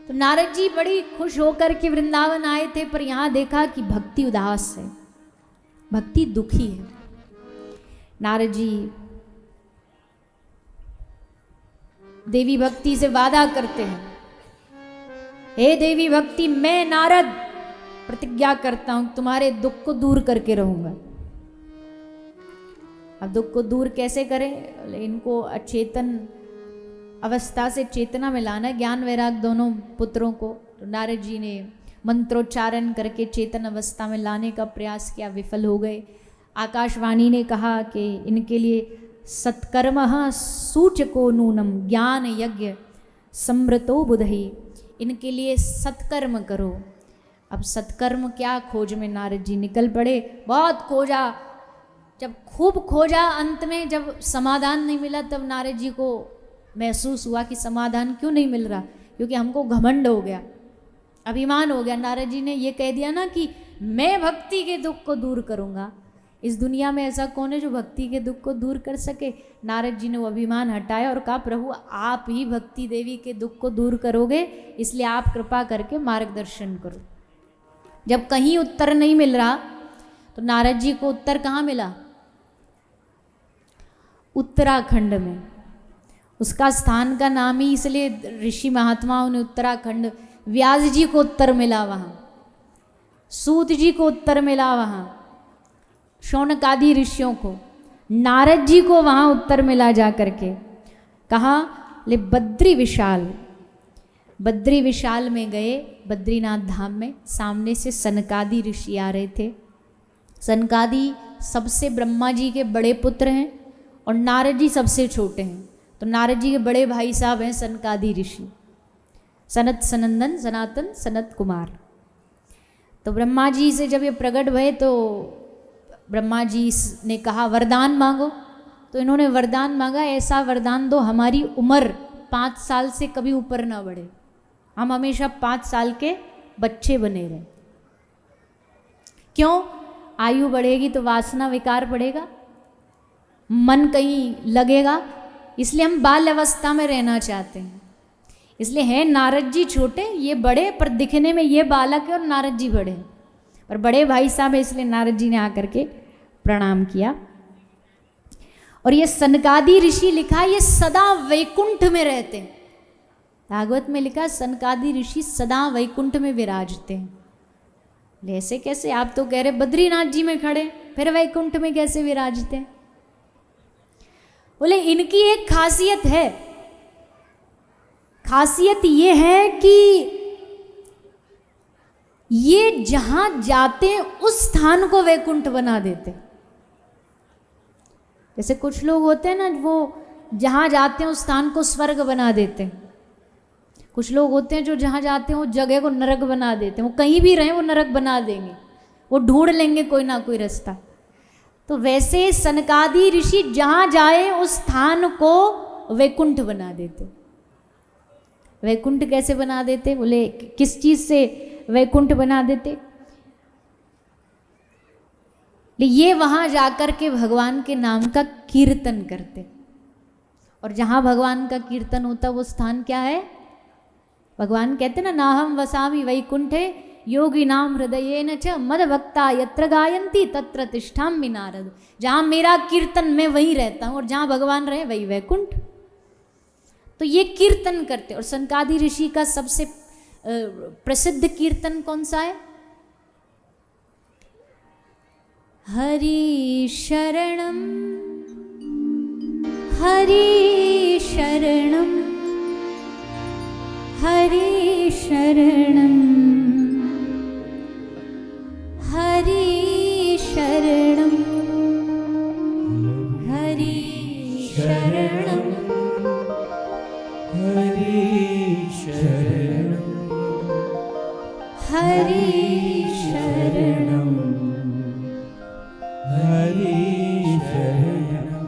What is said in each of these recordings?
तो नारद जी बड़ी खुश होकर के वृंदावन आए थे, पर यहाँ देखा कि भक्ति उदास है, भक्ति दुखी है। नारद जी देवी भक्ति से वादा करते हैं, हे देवी भक्ति, मैं नारद प्रतिज्ञा करता हूं तुम्हारे दुख को दूर करके रहूंगा। अब दुख को दूर कैसे करें? इनको अचेतन अवस्था से चेतना में लाना, ज्ञान वैराग दोनों पुत्रों को। तो नारद जी ने मंत्रोच्चारण करके चेतन अवस्था में लाने का प्रयास किया, विफल हो गए। आकाशवाणी ने कहा कि इनके लिए सत्कर्म सूचको नूनम ज्ञान यज्ञ समृतो बुधहि, इनके लिए सत्कर्म करो। अब सत्कर्म क्या, खोज में नारद जी निकल पड़े। बहुत खोजा, जब खूब खोजा, अंत में जब समाधान नहीं मिला, तब नारद जी को महसूस हुआ कि समाधान क्यों नहीं मिल रहा, क्योंकि हमको घमंड हो गया, अभिमान हो गया। नारद जी ने ये कह दिया ना कि मैं भक्ति के दुख को दूर करूंगा। इस दुनिया में ऐसा कौन है जो भक्ति के दुख को दूर कर सके? नारद जी ने वो अभिमान हटाया और कहा, प्रभु आप ही भक्ति देवी के दुख को दूर करोगे, इसलिए आप कृपा करके मार्गदर्शन करो। जब कहीं उत्तर नहीं मिल रहा तो नारद जी को उत्तर कहाँ मिला? उत्तराखंड में। उसका स्थान का नाम ही इसलिए ऋषि महात्माओं ने उत्तराखंड। व्यास जी को उत्तर मिला वहाँ, सूत जी को उत्तर मिला वहाँ, शौनकादि ऋषियों को, नारद जी को वहाँ उत्तर मिला जा करके। कहा ले बद्री विशाल, बद्री विशाल में गए, बद्रीनाथ धाम में। सामने से सनकादि ऋषि आ रहे थे। सनकादि सबसे ब्रह्मा जी के बड़े पुत्र हैं और नारद जी सबसे छोटे हैं। तो नारद जी के बड़े भाई साहब हैं सनकादि ऋषि, सनत सनंदन सनातन सनत कुमार। तो ब्रह्मा जी से जब ये प्रकट भये तो ब्रह्मा जी ने कहा वरदान मांगो। तो इन्होंने वरदान मांगा, ऐसा वरदान दो हमारी उम्र 5 साल से कभी ऊपर ना बढ़े, हम हमेशा 5 साल के बच्चे बने रहें। क्यों? आयु बढ़ेगी तो वासना विकार बढ़ेगा, मन कहीं लगेगा, इसलिए हम बाल अवस्था में रहना चाहते हैं। इसलिए है नारद जी छोटे, ये बड़े, पर दिखने में ये बालक है और नारद जी बड़े, और बड़े भाई साहब है, इसलिए नारद जी ने आकर के प्रणाम किया। और ये सनकादि ऋषि लिखा, ये सदा वैकुंठ में रहते हैं। भागवत में लिखा सनकादि ऋषि सदा वैकुंठ में विराजते हैं। ऐसे कैसे? आप तो कह रहे बद्रीनाथ जी में खड़े, फिर वैकुंठ में कैसे विराजते हैं? बोले इनकी एक खासियत है। खासियत ये है कि ये जहां जाते हैं उस स्थान को वैकुंठ बना देते। जैसे कुछ लोग होते हैं ना, वो जहां जाते हैं उस स्थान को स्वर्ग बना देते हैं। कुछ लोग होते हैं जो जहां जाते हैं वो जगह को नरक बना देते हैं। वो कहीं भी रहें वो नरक बना देंगे, वो ढूंढ लेंगे कोई ना कोई रास्ता। तो वैसे सनकादि ऋषि जहां जाए उस स्थान को वैकुंठ बना देते। वैकुंठ कैसे बना देते? बोले किस चीज से वैकुंठ बना देते? ये वहां जाकर के भगवान के नाम का कीर्तन करते, और जहां भगवान का कीर्तन होता वो स्थान क्या है? भगवान कहते ना, नाहम वसामि वैकुंठे योगी नाम हृदय न च मद भक्ता यत्र गायन्ति तत्र तिष्ठामि नारद। जहां मेरा कीर्तन, मैं वहीं रहता हूं, और जहां भगवान रहे वही वैकुंठ। तो ये कीर्तन करते। और सनकादि ऋषि का सबसे प्रसिद्ध कीर्तन कौन सा है? हरि शरणम हरि शरणम हरि शरणम हरि शरणम हरि शरणम हरि शरणम हरि शरणम हरि शरणम।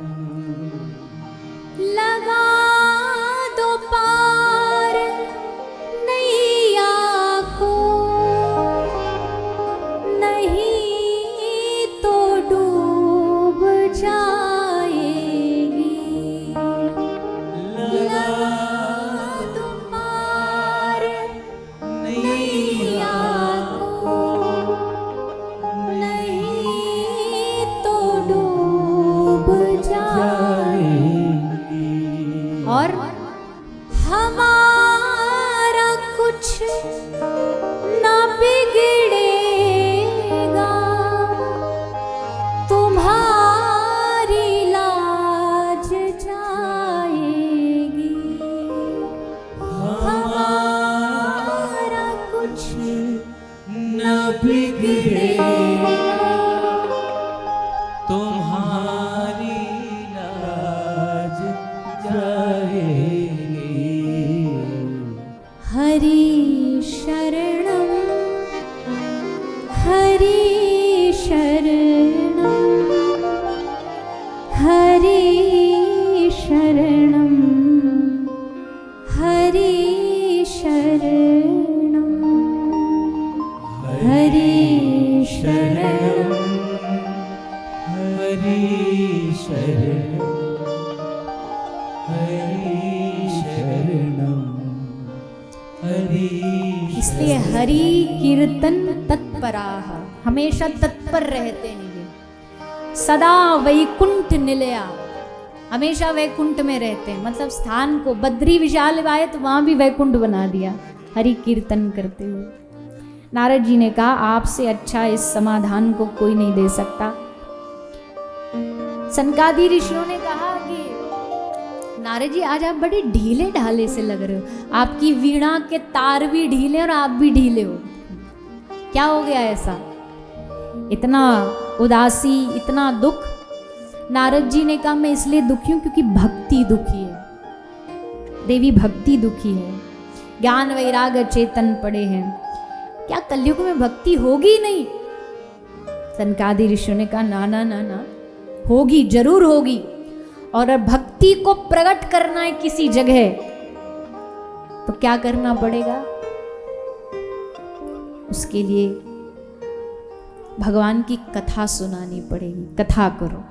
लगा दो पार नैया को, नहीं तो डूब जाएगी। लगा दो पार नैया को नहीं तो डूब जाएगी। और हमारा कुछ न बिगड़ेगा, तुम्हारी लाज जाएगी। हमारा कुछ न बिगड़ेगा, तुम्हारी लाज जाएगी। हरि शरणं हरि शरणं हरि शरणं हरि शरणं हरि शरणं हरि शरणं हरि शरणं हरि। इसलिए हरि कीर्तन तत्पराः, हमेशा तत्पर रहते हैं ये। सदा वैकुंठ निलया, हमेशा वैकुंठ में रहते हैं। मतलब स्थान को बद्री विशाल आए तो वहां भी वैकुंठ बना दिया हरि कीर्तन करते हुए। नारद जी ने कहा आपसे अच्छा इस समाधान को कोई नहीं दे सकता। सनकादि ऋषियों ने कहा कि नारद जी आज आप बड़े ढीले ढाले से लग रहे हो, आपकी वीणा के तार भी ढीले और आप भी ढीले हो, क्या हो गया ऐसा? इतना उदासी, इतना दुख। नारद जी ने कहा मैं इसलिए दुखी हूं क्योंकि भक्ति दुखी है, देवी भक्ति दुखी है, ज्ञान वैराग्य चेतन पड़े हैं। क्या कलयुग में भक्ति होगी नहीं? सनकादि ऋषियों ने कहा ना ना ना ना, होगी, जरूर होगी। और भक्ति को प्रकट करना है किसी जगह तो क्या करना पड़ेगा? उसके लिए भगवान की कथा सुनानी पड़ेगी। कथा करो।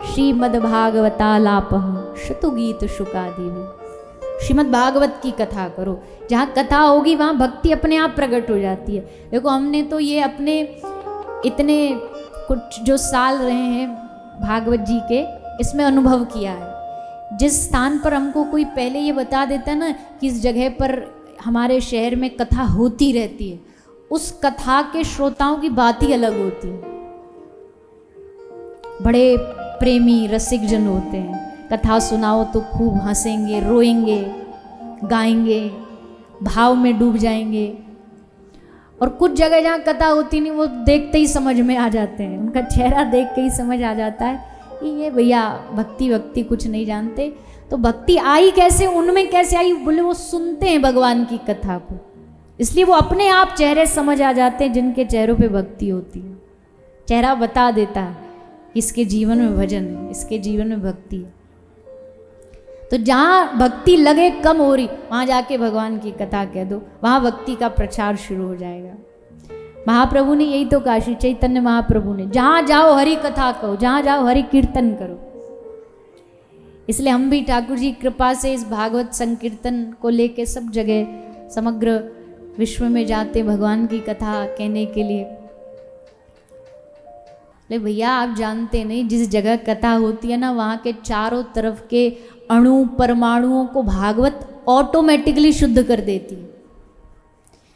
श्रीमद्भागवतालापः शतुगीत शुकादीनि, श्रीमद् भागवत की कथा करो। जहाँ कथा होगी वहाँ भक्ति अपने आप प्रकट हो जाती है। देखो हमने तो ये अपने इतने कुछ जो साल रहे हैं भागवत जी के, इसमें अनुभव किया है। जिस स्थान पर हमको कोई पहले ये बता देता है ना कि इस जगह पर हमारे शहर में कथा होती रहती है, उस कथा के श्रोताओं की बात ही अलग होती है। बड़े प्रेमी रसिक जन होते हैं, कथा सुनाओ तो खूब हंसेंगे, रोएंगे, गाएंगे, भाव में डूब जाएंगे। और कुछ जगह जहाँ कथा होती नहीं वो देखते ही समझ में आ जाते हैं, उनका चेहरा देख के ही समझ आ जाता है कि ये भैया भक्ति भक्ति कुछ नहीं जानते। तो भक्ति आई कैसे, उनमें कैसे आई? बोले वो सुनते हैं भगवान की कथा को, इसलिए वो अपने आप चेहरे समझ आ जाते हैं जिनके चेहरों पे भक्ति होती है। चेहरा बता देता है इसके जीवन में भजन है, इसके जीवन में भक्ति है। तो जहाँ भक्ति लगे कम हो रही वहाँ जाके भगवान की कथा कह दो, वहाँ भक्ति का प्रचार शुरू हो जाएगा। महाप्रभु ने यही तो कहा, श्री चैतन्य महाप्रभु ने, जहाँ जाओ हरि कथा कहो, जहाँ जाओ हरि कीर्तन करो। इसलिए हम भी ठाकुर जी कृपा से इस भागवत संकीर्तन को लेके सब जगह समग्र विश्व में जाते भगवान की कथा कहने के लिए। ले भैया आप जानते नहीं, जिस जगह कथा होती है ना वहाँ के चारों तरफ के अणु परमाणुओं को भागवत ऑटोमेटिकली शुद्ध कर देती है।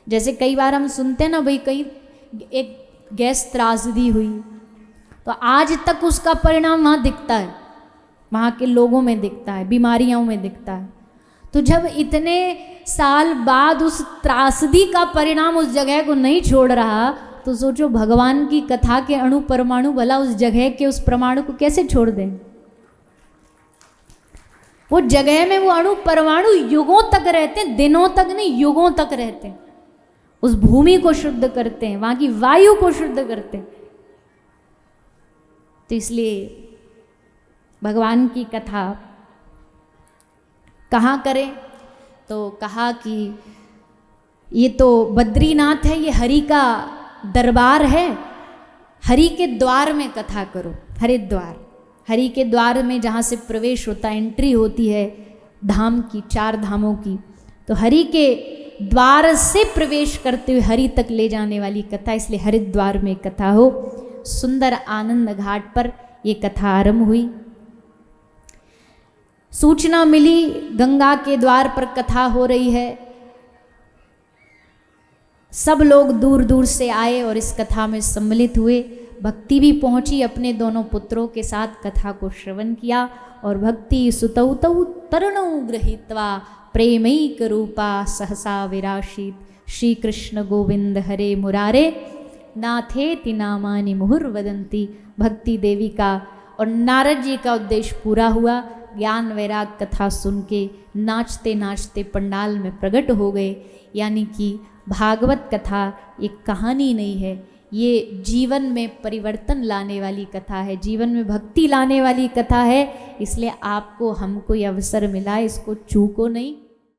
जैसे कई बार हम सुनते हैं ना भाई कहीं एक गैस त्रासदी हुई तो आज तक उसका परिणाम वहाँ दिखता है, वहाँ के लोगों में दिखता है, बीमारियों में दिखता है। तो जब इतने साल बाद उस त्रासदी का परिणाम उस जगह को नहीं छोड़ रहा तो सोचो भगवान की कथा के अणु परमाणु भला उस जगह के उस परमाणु को कैसे छोड़ दें? वो जगह में वो अणु परमाणु युगों तक रहते हैं, दिनों तक नहीं, युगों तक रहते हैं। उस भूमि को शुद्ध करते हैं, वहां की वायु को शुद्ध करते हैं। तो इसलिए भगवान की कथा कहाँ करें? तो कहा कि ये तो बद्रीनाथ है, ये हरि का दरबार है, हरि के द्वार में कथा करो। हरिद्वार, हरि के द्वार में जहाँ से प्रवेश होता है, एंट्री होती है धाम की, 4 धामों की। तो हरि के द्वार से प्रवेश करते हुए हरि तक ले जाने वाली कथा, इसलिए हरिद्वार में कथा हो। सुंदर आनंद घाट पर ये कथा आरंभ हुई। सूचना मिली गंगा के द्वार पर कथा हो रही है। सब लोग दूर दूर से आए और इस कथा में सम्मिलित हुए। भक्ति भी पहुंची, अपने दोनों पुत्रों के साथ कथा को श्रवण किया। और भक्ति सुतौ तौ तरणौ गृहीत्वा प्रेमैक रूपा सहसा विराशीत श्री कृष्ण गोविंद हरे मुरारे नाथेति नामानि मुहुर्वदन्ति। भक्ति देवी का और नारद जी का उद्देश्य पूरा हुआ। ज्ञान वैराग कथा सुन के नाचते नाचते पंडाल में प्रकट हो गए। यानी कि भागवत कथा एक कहानी नहीं है, ये जीवन में परिवर्तन लाने वाली कथा है, जीवन में भक्ति लाने वाली कथा है। इसलिए आपको हमको ये अवसर मिला, इसको चूको नहीं।